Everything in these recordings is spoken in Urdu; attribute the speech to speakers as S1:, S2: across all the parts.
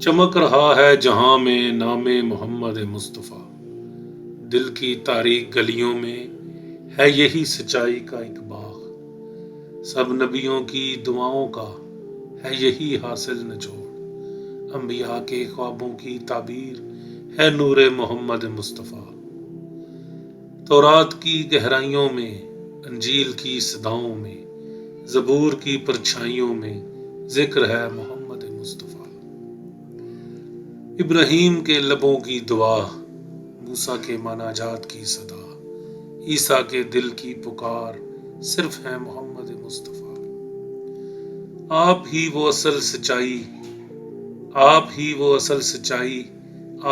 S1: چمک رہا ہے جہاں میں نام محمد مصطفیٰ، دل کی تاریک گلیوں میں ہے یہی سچائی کا ایک باغ، سب نبیوں کی دعاؤں کا ہے یہی حاصل نچوڑ، انبیاء کے خوابوں کی تعبیر ہے نور محمد مصطفیٰ، تورات کی گہرائیوں میں، انجیل کی صداؤں میں، زبور کی پرچھائیوں میں ذکر ہے محمد مصطفیٰ، ابراہیم کے لبوں کی دعا، موسیٰ کے مناجات کی صدا، عیسیٰ کے دل کی پکار صرف ہے محمد مصطفیٰ، آپ ہی وہ اصل سچائی، آپ ہی وہ اصل سچائی،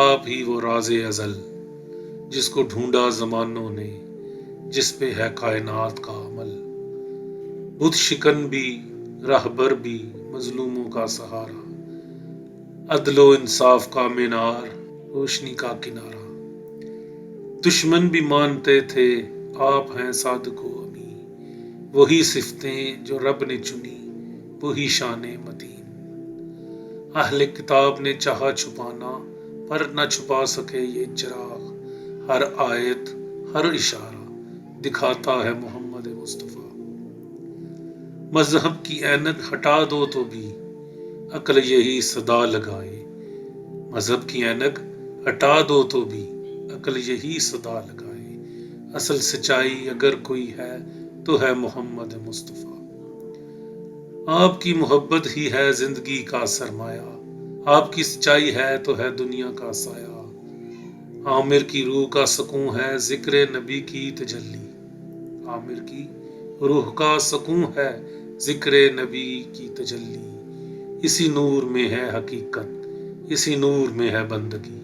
S1: آپ ہی وہ راز ازل، جس کو ڈھونڈا زمانوں نے، جس پہ ہے کائنات کا عمل، بت شکن بھی، رہبر بھی، مظلوموں کا سہارا، عدل و انصاف کا مینار، روشنی کا کنارہ، دشمن بھی مانتے تھے آپ ہیں صادق و امین، وہی صفتیں جو رب نے چنی، وہی شان متین، اہل کتاب نے چاہا چھپانا پر نہ چھپا سکے یہ چراغ، ہر آیت ہر اشارہ دکھاتا ہے محمد مصطفیٰ، مذہب کی اینک ہٹا دو تو بھی عقل یہی صدا لگائے، مذہب کی اینک ہٹا دو تو بھی عقل یہی صدا لگائے، اصل سچائی اگر کوئی ہے تو ہے محمد مصطفیٰ، آپ کی محبت ہی ہے زندگی کا سرمایہ، آپ کی سچائی ہے تو ہے دنیا کا سایہ، عامر کی روح کا سکون ہے ذکر نبی کی تجلی، عامر کی روح کا سکون ہے ذکر نبی کی تجلی، اسی نور میں ہے حقیقت، اسی نور میں ہے بندگی،